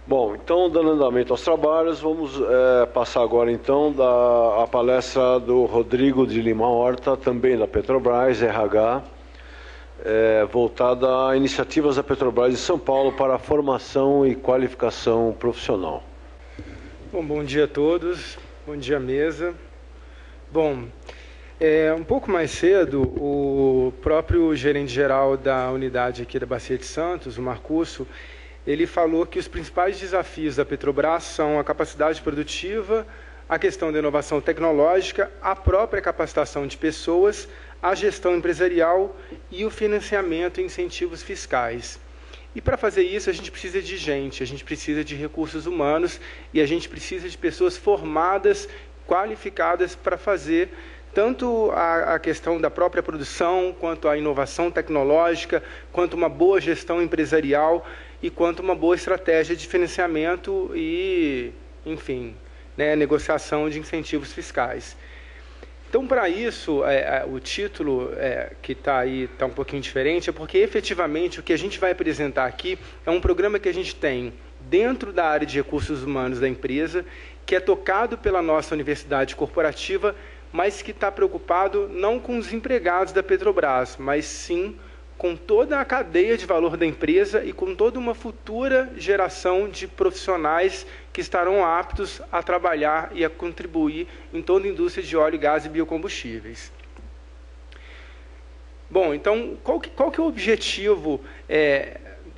Bom, então, dando andamento aos trabalhos, vamos passar agora, então, a palestra do Rodrigo de Lima Horta, também da Petrobras, RH, voltada a iniciativas da Petrobras de São Paulo para a formação e qualificação profissional. Bom dia a todos, bom dia mesa. Bom, um pouco mais cedo, o próprio gerente-geral da unidade aqui da Bacia de Santos, o Marcusso, ele falou que os principais desafios da Petrobras são a capacidade produtiva, a questão da inovação tecnológica, a própria capacitação de pessoas, a gestão empresarial e o financiamento e incentivos fiscais. E para fazer isso, a gente precisa de gente, a gente precisa de recursos humanos e a gente precisa de pessoas formadas, qualificadas para fazer tanto a questão da própria produção, quanto a inovação tecnológica, quanto uma boa gestão empresarial e quanto uma boa estratégia de financiamento e, enfim, negociação de incentivos fiscais. Então, para isso, o título que está aí está um pouquinho diferente, é porque, efetivamente, o que a gente vai apresentar aqui é um programa que a gente tem dentro da área de recursos humanos da empresa, que é tocado pela nossa universidade corporativa, mas que está preocupado não com os empregados da Petrobras, mas sim com toda a cadeia de valor da empresa e com toda uma futura geração de profissionais que estarão aptos a trabalhar e a contribuir em toda a indústria de óleo, gás e biocombustíveis. Bom, então, qual que é o objetivo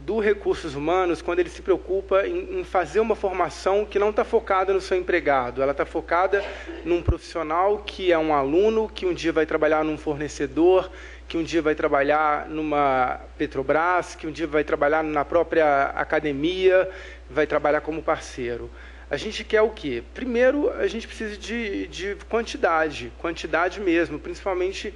do Recursos Humanos quando ele se preocupa em fazer uma formação que não está focada no seu empregado, ela está focada num profissional que é um aluno, que um dia vai trabalhar num fornecedor, que um dia vai trabalhar numa Petrobras, que um dia vai trabalhar na própria academia, vai trabalhar como parceiro. A gente quer o quê? Primeiro, a gente precisa de quantidade mesmo, principalmente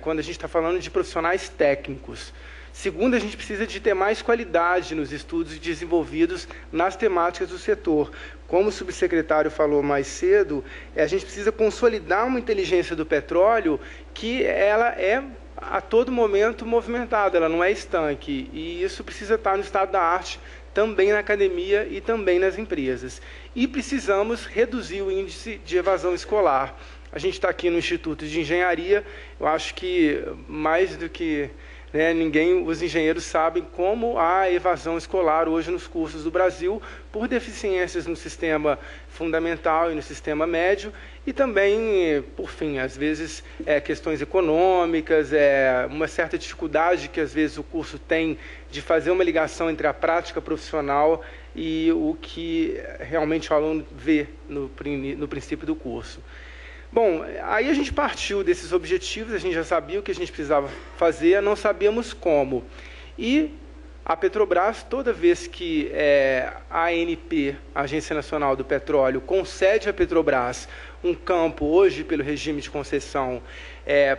quando a gente está falando de profissionais técnicos. Segundo, a gente precisa de ter mais qualidade nos estudos desenvolvidos nas temáticas do setor. Como o subsecretário falou mais cedo, a gente precisa consolidar uma inteligência do petróleo que ela é a todo momento movimentada, ela não é estanque. E isso precisa estar no estado da arte, também na academia e também nas empresas. E precisamos reduzir o índice de evasão escolar. A gente está aqui no Instituto de Engenharia, eu acho que mais do que os engenheiros sabem como há evasão escolar hoje nos cursos do Brasil por deficiências no sistema fundamental e no sistema médio e também, por fim, às vezes questões econômicas, uma certa dificuldade que às vezes o curso tem de fazer uma ligação entre a prática profissional e o que realmente o aluno vê no princípio do curso. Bom, aí a gente partiu desses objetivos, a gente já sabia o que a gente precisava fazer, não sabíamos como. E a Petrobras, toda vez que a ANP, a Agência Nacional do Petróleo, concede à Petrobras um campo, hoje pelo regime de concessão,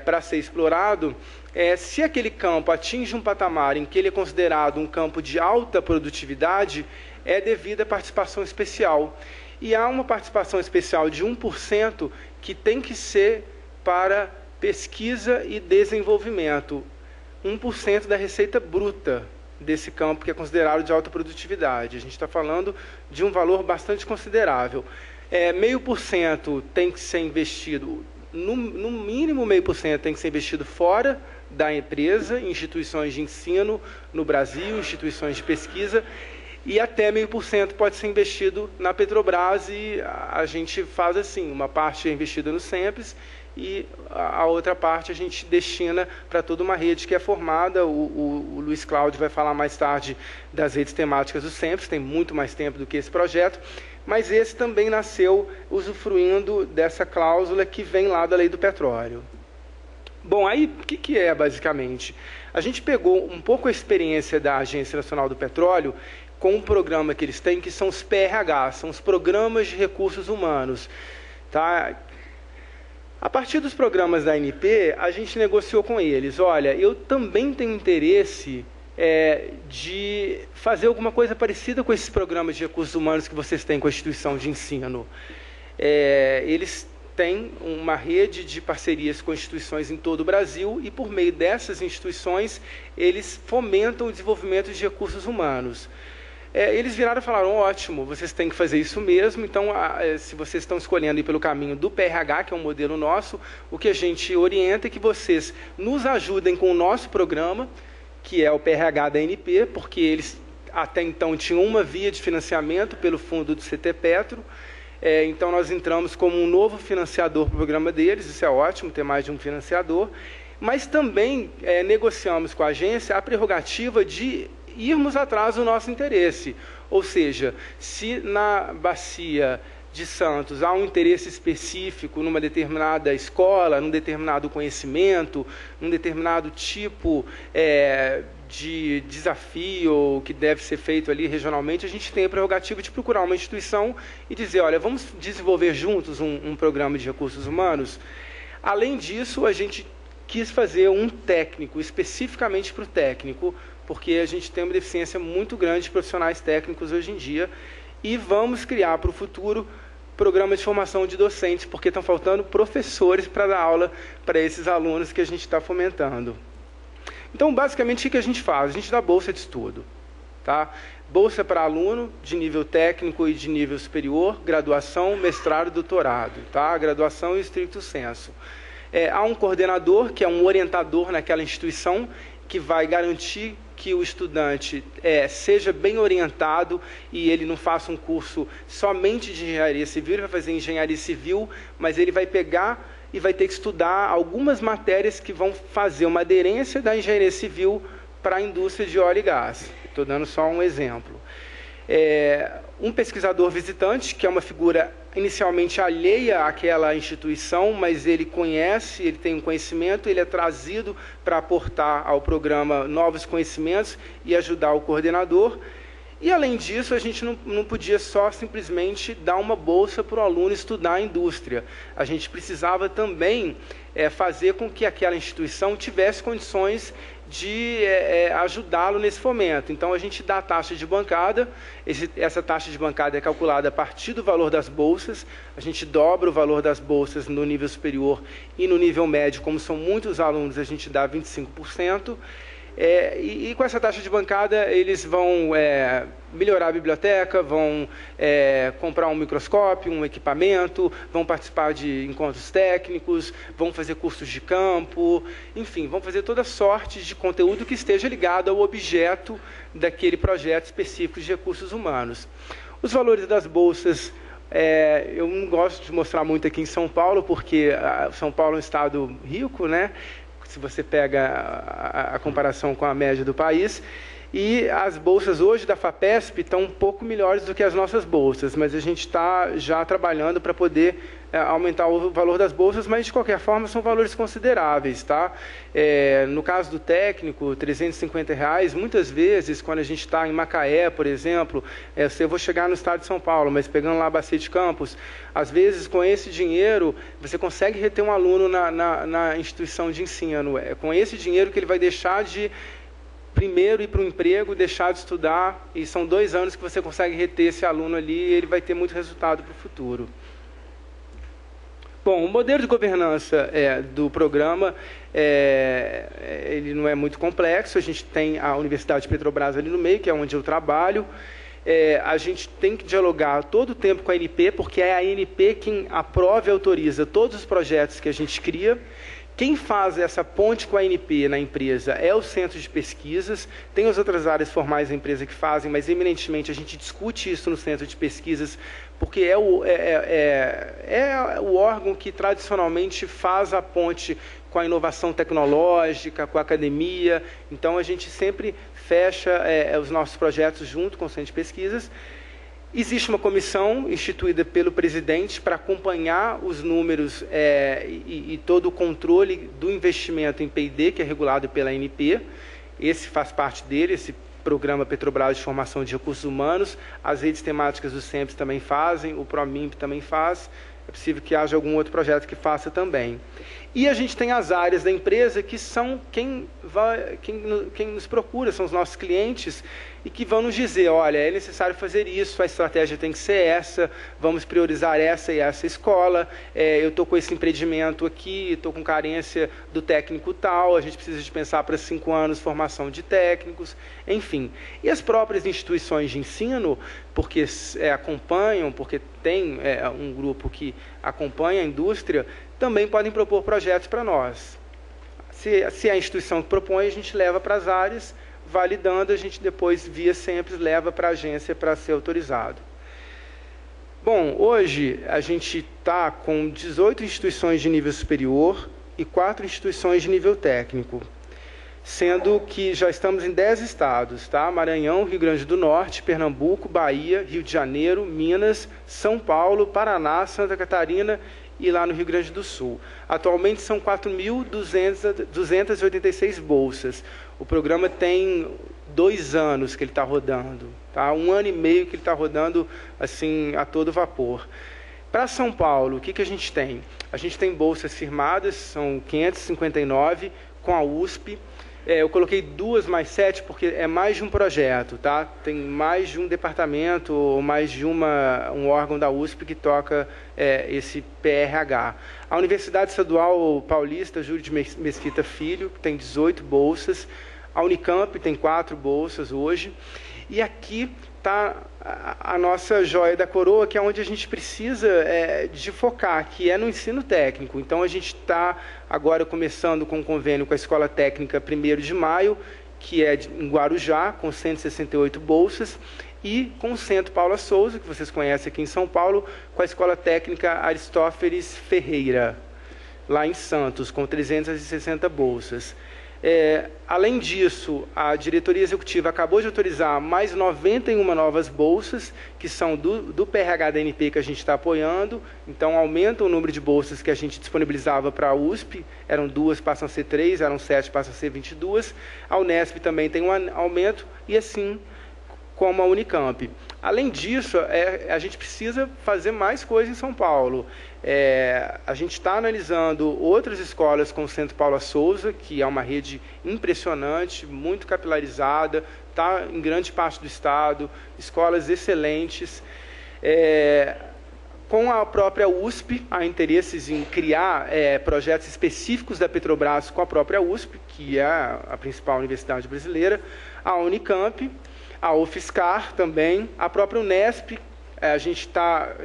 para ser explorado, se aquele campo atinge um patamar em que ele é considerado um campo de alta produtividade, é devido à participação especial. E há uma participação especial de 1% que tem que ser para pesquisa e desenvolvimento. 1% da receita bruta desse campo que é considerado de alta produtividade. A gente está falando de um valor bastante considerável. 0,5% tem que ser investido, no mínimo 0,5% tem que ser investido fora da empresa, em instituições de ensino no Brasil, instituições de pesquisa, e até 0,5% pode ser investido na Petrobras e a gente faz assim, uma parte é investida no SEMPES e a outra parte a gente destina para toda uma rede que é formada. O Luiz Cláudio vai falar mais tarde das redes temáticas do SEMPES, tem muito mais tempo do que esse projeto, mas esse também nasceu usufruindo dessa cláusula que vem lá da Lei do Petróleo. Bom, aí o que é basicamente? A gente pegou um pouco a experiência da Agência Nacional do Petróleo com um programa que eles têm, que são os PRH, são os Programas de Recursos Humanos. Tá? A partir dos programas da ANP, a gente negociou com eles, olha, eu também tenho interesse de fazer alguma coisa parecida com esses programas de recursos humanos que vocês têm com a instituição de ensino. Eles têm uma rede de parcerias com instituições em todo o Brasil e, por meio dessas instituições, eles fomentam o desenvolvimento de recursos humanos. eles viraram e falaram, ótimo, vocês têm que fazer isso mesmo, então, se vocês estão escolhendo ir pelo caminho do PRH, que é um modelo nosso, o que a gente orienta é que vocês nos ajudem com o nosso programa, que é o PRH da ANP, porque eles até então tinham uma via de financiamento pelo fundo do CT Petro, então nós entramos como um novo financiador para o programa deles, isso é ótimo, ter mais de um financiador, mas também negociamos com a agência a prerrogativa de irmos atrás do nosso interesse. Ou seja, se na Bacia de Santos há um interesse específico numa determinada escola, num determinado conhecimento, num determinado tipo de desafio que deve ser feito ali regionalmente, a gente tem a prerrogativa de procurar uma instituição e dizer, olha, vamos desenvolver juntos um programa de recursos humanos. Além disso, a gente quis fazer um técnico, especificamente para o técnico, porque a gente tem uma deficiência muito grande de profissionais técnicos hoje em dia, e vamos criar para o futuro programas de formação de docentes, porque estão faltando professores para dar aula para esses alunos que a gente está fomentando. Então, basicamente, o que a gente faz? A gente dá bolsa de estudo, tá? Bolsa para aluno de nível técnico e de nível superior, graduação, mestrado e doutorado, tá? Graduação em estricto sensu. Há um coordenador, que é um orientador naquela instituição, que vai garantir que o estudante seja bem orientado e ele não faça um curso somente de engenharia civil, ele vai fazer engenharia civil, mas ele vai pegar e vai ter que estudar algumas matérias que vão fazer uma aderência da engenharia civil para a indústria de óleo e gás. Estou dando só um exemplo. Um pesquisador visitante, que é uma figura inicialmente alheia àquela instituição, mas ele conhece, ele tem um conhecimento, ele é trazido para aportar ao programa novos conhecimentos e ajudar o coordenador. E, além disso, a gente não podia só simplesmente dar uma bolsa para o aluno estudar a indústria. A gente precisava também fazer com que aquela instituição tivesse condições de ajudá-lo nesse fomento. Então, a gente dá a taxa de bancada, essa taxa de bancada é calculada a partir do valor das bolsas, a gente dobra o valor das bolsas no nível superior e no nível médio, como são muitos alunos, a gente dá 25%, e com essa taxa de bancada eles vão melhorar a biblioteca, vão comprar um microscópio, um equipamento, vão participar de encontros técnicos, vão fazer cursos de campo, enfim, vão fazer toda sorte de conteúdo que esteja ligado ao objeto daquele projeto específico de recursos humanos. Os valores das bolsas, eu não gosto de mostrar muito aqui em São Paulo, porque São Paulo é um estado rico, né? Se você pega a comparação com a média do país, e as bolsas hoje da FAPESP estão um pouco melhores do que as nossas bolsas, mas a gente está já trabalhando para poder aumentar o valor das bolsas, mas de qualquer forma são valores consideráveis, tá? No caso do técnico, R$ 350, muitas vezes, quando a gente está em Macaé, por exemplo, eu vou chegar no estado de São Paulo, mas pegando lá a Bacia de Campos, às vezes com esse dinheiro você consegue reter um aluno na instituição de ensino, com esse dinheiro que ele vai deixar de primeiro ir para o emprego, deixar de estudar, e são 2 anos que você consegue reter esse aluno ali e ele vai ter muito resultado para o futuro. Bom, o modelo de governança do programa, ele não é muito complexo, a gente tem a Universidade de Petrobras ali no meio, que é onde eu trabalho, a gente tem que dialogar todo o tempo com a ANP, porque é a ANP quem aprova e autoriza todos os projetos que a gente cria. Quem faz essa ponte com a ANP na empresa é o centro de pesquisas, tem as outras áreas formais da empresa que fazem, mas eminentemente a gente discute isso no centro de pesquisas, porque é o órgão que tradicionalmente faz a ponte com a inovação tecnológica, com a academia, então a gente sempre fecha os nossos projetos junto com o centro de pesquisas. Existe uma comissão instituída pelo presidente para acompanhar os números e todo o controle do investimento em P&D, que é regulado pela ANP. Esse faz parte dele, esse programa Petrobras de Formação de Recursos Humanos. As redes temáticas do SEMPS também fazem, o PROMIMP também faz. É possível que haja algum outro projeto que faça também. E a gente tem as áreas da empresa que são quem nos procura, são os nossos clientes, e que vão nos dizer, olha, é necessário fazer isso, a estratégia tem que ser essa, vamos priorizar essa e essa escola, eu estou com esse empreendimento aqui, estou com carência do técnico tal, a gente precisa de pensar para 5 anos formação de técnicos, enfim. E as próprias instituições de ensino, porque acompanham, porque tem um grupo que acompanha a indústria, também podem propor projetos para nós. Se a instituição propõe, a gente leva para as áreas, validando, a gente depois, via Sempre, leva para a agência para ser autorizado. Bom, hoje a gente está com 18 instituições de nível superior e 4 instituições de nível técnico, sendo que já estamos em 10 estados, tá? Maranhão, Rio Grande do Norte, Pernambuco, Bahia, Rio de Janeiro, Minas, São Paulo, Paraná, Santa Catarina e lá no Rio Grande do Sul. Atualmente são 4.286 bolsas. O programa tem 2 anos que ele está rodando, tá? 1 ano e meio que ele está rodando assim, a todo vapor. Para São Paulo, o que a gente tem? A gente tem bolsas firmadas, são 559, com a USP. Eu coloquei 2 mais 7 porque é mais de um projeto, tá? Tem mais de um departamento ou mais de um órgão da USP que toca esse PRH. A Universidade Estadual Paulista Júlio de Mesquita Filho tem 18 bolsas. A Unicamp tem 4 bolsas hoje. E aqui está a nossa joia da coroa, que é onde a gente precisa de focar, que é no ensino técnico. Então, a gente está agora começando com um convênio com a Escola Técnica 1º de Maio, que é em Guarujá, com 168 bolsas, e com o Centro Paula Souza, que vocês conhecem aqui em São Paulo, com a Escola Técnica Aristófeles Ferreira, lá em Santos, com 360 bolsas. Além disso, a diretoria executiva acabou de autorizar mais 91 novas bolsas, que são do PRH da ANP que a gente está apoiando, então aumenta o número de bolsas que a gente disponibilizava para a USP, eram 2, passam a ser 3, eram 7, passam a ser 22, a Unesp também tem um aumento, e assim como a Unicamp. Além disso, a gente precisa fazer mais coisas em São Paulo. A gente está analisando outras escolas com o Centro Paula Souza, que é uma rede impressionante, muito capilarizada, está em grande parte do estado, escolas excelentes. Com a própria USP, há interesses em criar projetos específicos da Petrobras com a própria USP, que é a principal universidade brasileira, a Unicamp, a UFSCar também, a própria Unesp. A gente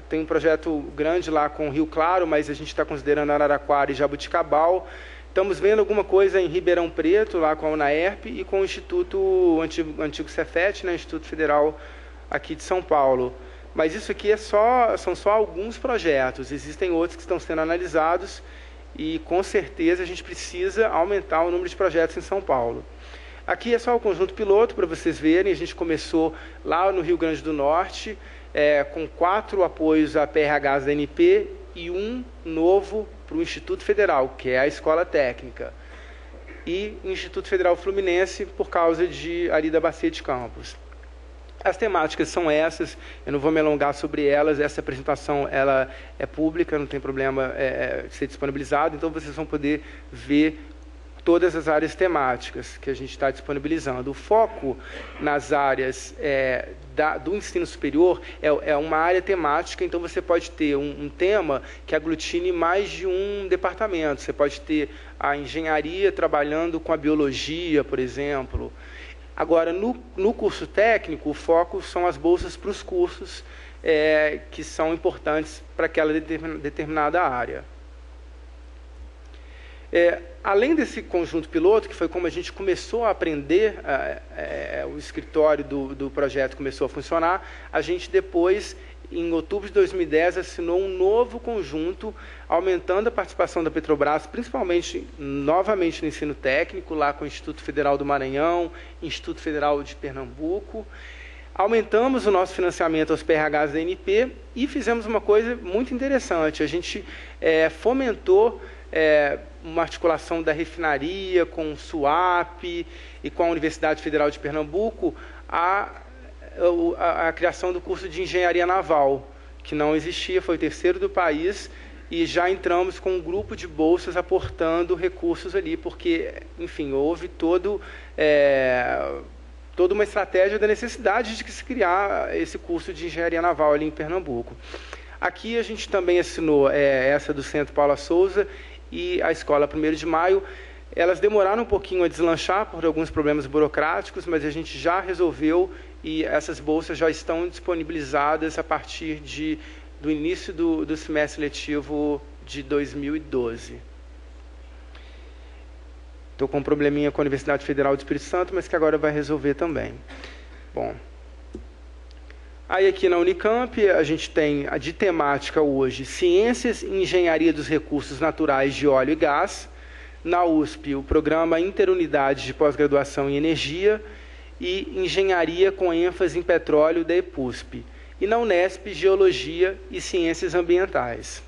tem um projeto grande lá com o Rio Claro, mas a gente está considerando Araraquara e Jabuticabal. Estamos vendo alguma coisa em Ribeirão Preto, lá com a UNAERP, e com o Instituto antigo Cefet, né, Instituto Federal aqui de São Paulo. Mas isso aqui são só alguns projetos, existem outros que estão sendo analisados, e com certeza a gente precisa aumentar o número de projetos em São Paulo. Aqui é só o conjunto piloto, para vocês verem. A gente começou lá no Rio Grande do Norte, com 4 apoios a PRHs da ANP e um novo para o Instituto Federal, que é a Escola Técnica. E Instituto Federal Fluminense, por causa ali da Bacia de Campos. As temáticas são essas, eu não vou me alongar sobre elas, essa apresentação ela é pública, não tem problema ser disponibilizado, então vocês vão poder ver todas as áreas temáticas que a gente está disponibilizando. O foco nas áreas do ensino superior é uma área temática, então você pode ter um tema que aglutine mais de um departamento. Você pode ter a engenharia trabalhando com a biologia, por exemplo. Agora, no curso técnico, o foco são as bolsas para os cursos que são importantes para aquela determinada área. Além desse conjunto piloto, que foi como a gente começou a aprender, o escritório do projeto começou a funcionar, a gente depois, em outubro de 2010, assinou um novo conjunto, aumentando a participação da Petrobras, principalmente, novamente, no ensino técnico, lá com o Instituto Federal do Maranhão, Instituto Federal de Pernambuco. Aumentamos o nosso financiamento aos PRHs da ANP e fizemos uma coisa muito interessante. A gente fomentou uma articulação da refinaria com o SUAP e com a Universidade Federal de Pernambuco a criação do curso de Engenharia Naval, que não existia, foi o terceiro do país, e já entramos com um grupo de bolsas aportando recursos ali, porque, enfim, houve toda uma estratégia da necessidade de que se criar esse curso de engenharia naval ali em Pernambuco. Aqui a gente também assinou essa do Centro Paula Souza e a Escola 1º de Maio. Elas demoraram um pouquinho a deslanchar por alguns problemas burocráticos, mas a gente já resolveu e essas bolsas já estão disponibilizadas a partir do início do semestre letivo de 2012. Estou com um probleminha com a Universidade Federal do Espírito Santo, mas que agora vai resolver também. Bom, aí aqui na Unicamp, a gente tem de temática hoje Ciências e Engenharia dos Recursos Naturais de Óleo e Gás. Na USP, o programa Interunidade de Pós-Graduação em Energia e Engenharia com ênfase em Petróleo da EPUSP. E na Unesp, Geologia e Ciências Ambientais.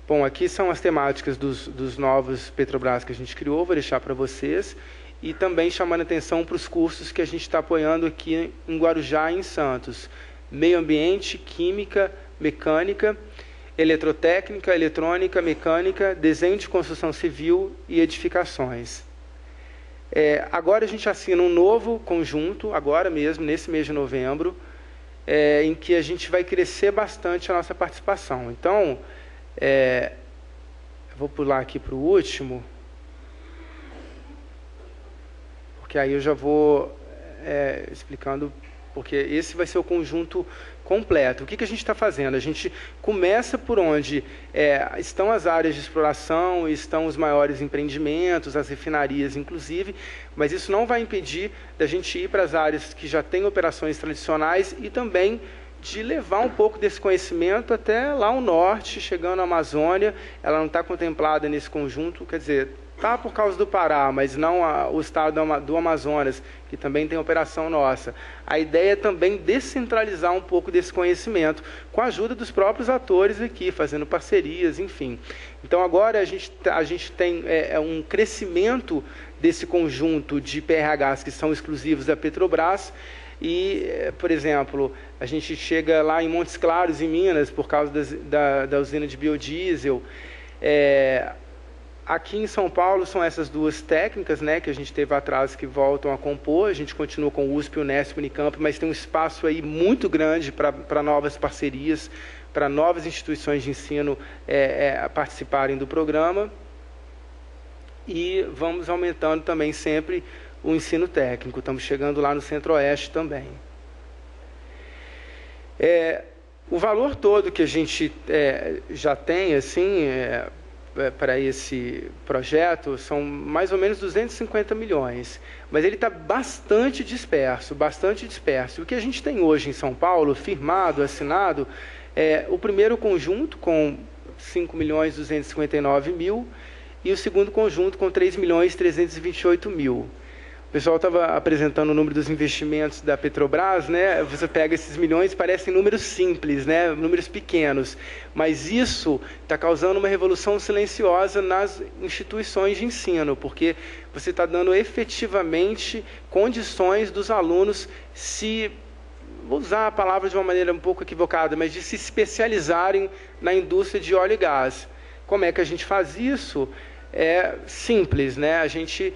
Bom, aqui são as temáticas dos novos Petrobras que a gente criou, vou deixar para vocês. E também chamando a atenção para os cursos que a gente está apoiando aqui em Guarujá e em Santos. Meio Ambiente, Química, Mecânica, Eletrotécnica, Eletrônica, Mecânica, Desenho de Construção Civil e Edificações. Agora a gente assina um novo conjunto, agora mesmo, nesse mês de novembro, em que a gente vai crescer bastante a nossa participação. Então, eu vou pular aqui para o último, porque aí eu já vou explicando, porque esse vai ser o conjunto completo. O que a gente está fazendo? A gente começa por onde estão as áreas de exploração, estão os maiores empreendimentos, as refinarias, inclusive, mas isso não vai impedir da gente ir para as áreas que já têm operações tradicionais e também de levar um pouco desse conhecimento até lá ao norte, chegando à Amazônia. Ela não está contemplada nesse conjunto, quer dizer, está por causa do Pará, mas não o estado do Amazonas, que também tem operação nossa. A ideia é também descentralizar um pouco desse conhecimento, com a ajuda dos próprios atores aqui, fazendo parcerias, enfim. Então, agora a gente tem um crescimento desse conjunto de PRHs que são exclusivos da Petrobras. E, por exemplo, a gente chega lá em Montes Claros, em Minas, por causa da usina de biodiesel. Aqui em São Paulo são essas duas técnicas, né, que a gente teve atrás que voltam a compor. A gente continua com o USP, Unesp, Unicamp, mas tem um espaço aí muito grande para novas parcerias, para novas instituições de ensino participarem do programa. E vamos aumentando também sempre o ensino técnico. Estamos chegando lá no Centro-Oeste também. O valor todo que a gente já tem, assim, para esse projeto são mais ou menos 250 milhões, mas ele está bastante disperso, bastante disperso. O que a gente tem hoje em São Paulo, firmado, assinado, o primeiro conjunto com 5.259.000 e o segundo conjunto com 3.328.000. O pessoal estava apresentando o número dos investimentos da Petrobras, né? Você pega esses milhões, parecem números simples, né? Números pequenos, mas isso está causando uma revolução silenciosa nas instituições de ensino, porque você está dando efetivamente condições dos alunos vou usar a palavra de uma maneira um pouco equivocada, mas de se especializarem na indústria de óleo e gás. Como é que a gente faz isso? É simples, né? A gente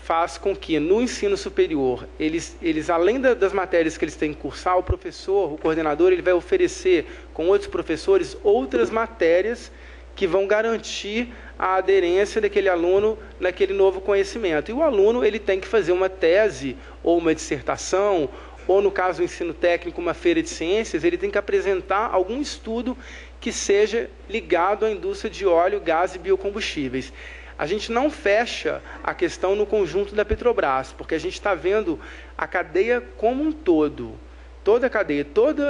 faz com que, no ensino superior, eles além das matérias que eles têm que cursar, o professor, o coordenador, ele vai oferecer, com outros professores, outras matérias que vão garantir a aderência daquele aluno naquele novo conhecimento. E o aluno ele tem que fazer uma tese, ou uma dissertação, ou, no caso do ensino técnico, uma feira de ciências, ele tem que apresentar algum estudo que seja ligado à indústria de óleo, gás e biocombustíveis. A gente não fecha a questão no conjunto da Petrobras, porque a gente está vendo a cadeia como um todo, toda a cadeia, todo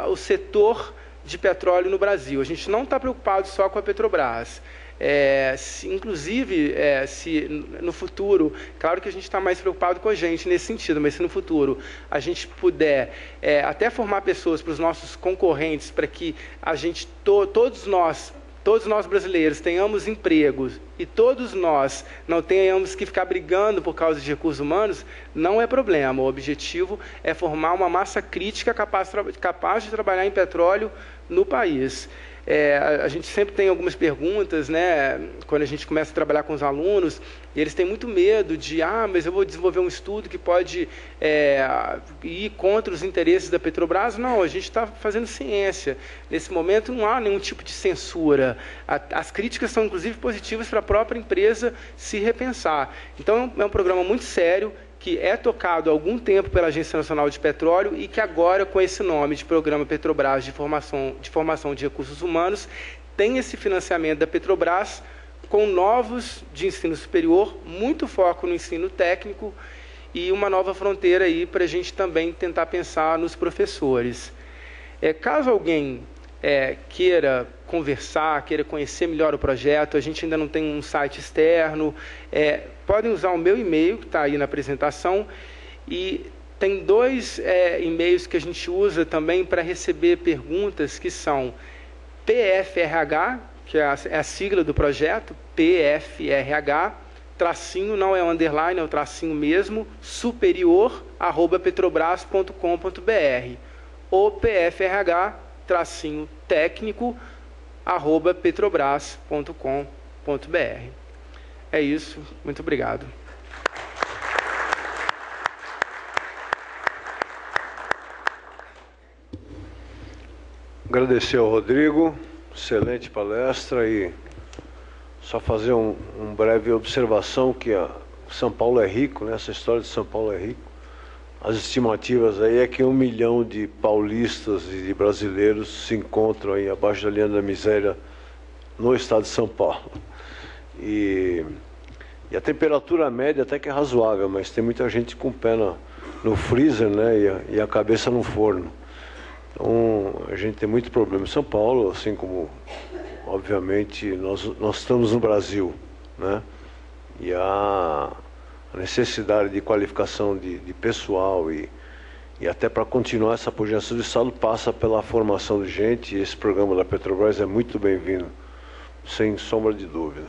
o setor de petróleo no Brasil. A gente não está preocupado só com a Petrobras. Inclusive, se no futuro, claro que a gente está mais preocupado com a gente nesse sentido, mas se no futuro a gente puder até formar pessoas para os nossos concorrentes, para que a gente, todos nós brasileiros tenhamos empregos e todos nós não tenhamos que ficar brigando por causa de recursos humanos, não é problema. O objetivo é formar uma massa crítica capaz de trabalhar em petróleo no país. A gente sempre tem algumas perguntas, né, quando a gente começa a trabalhar com os alunos, e eles têm muito medo de, mas eu vou desenvolver um estudo que pode ir contra os interesses da Petrobras. Não, a gente está fazendo ciência. Nesse momento não há nenhum tipo de censura. As críticas são, inclusive, positivas para a própria empresa se repensar. Então, é um programa muito sério, que é tocado há algum tempo pela Agência Nacional de Petróleo e que agora, com esse nome de Programa Petrobras de Formação de Recursos Humanos, tem esse financiamento da Petrobras com novos de ensino superior, muito foco no ensino técnico e uma nova fronteira aí para a gente também tentar pensar nos professores. Caso alguém queira conversar, queira conhecer melhor o projeto, a gente ainda não tem um site externo, podem usar o meu e-mail, que está aí na apresentação, e tem 2 e-mails que a gente usa também para receber perguntas, que são PFRH, que é a sigla do projeto, PFRH, tracinho, não é underline, é o tracinho mesmo, superior, @petrobras.com.br, ou PFRH, tracinho técnico, @petrobras.com.br. É isso, muito obrigado. Agradecer ao Rodrigo, excelente palestra, e só fazer uma breve observação que São Paulo é rico, né? Essa história de São Paulo é rico. As estimativas aí é que 1 milhão de paulistas e de brasileiros se encontram aí abaixo da linha da miséria no estado de São Paulo. E a temperatura média até que é razoável, mas tem muita gente com o pé no freezer, né, e a cabeça no forno. Então, a gente tem muito problema em São Paulo, assim como, obviamente, nós estamos no Brasil, né, e a necessidade de qualificação de pessoal e até para continuar essa projeção do Estado passa pela formação de gente, e esse programa da Petrobras é muito bem-vindo, sem sombra de dúvida.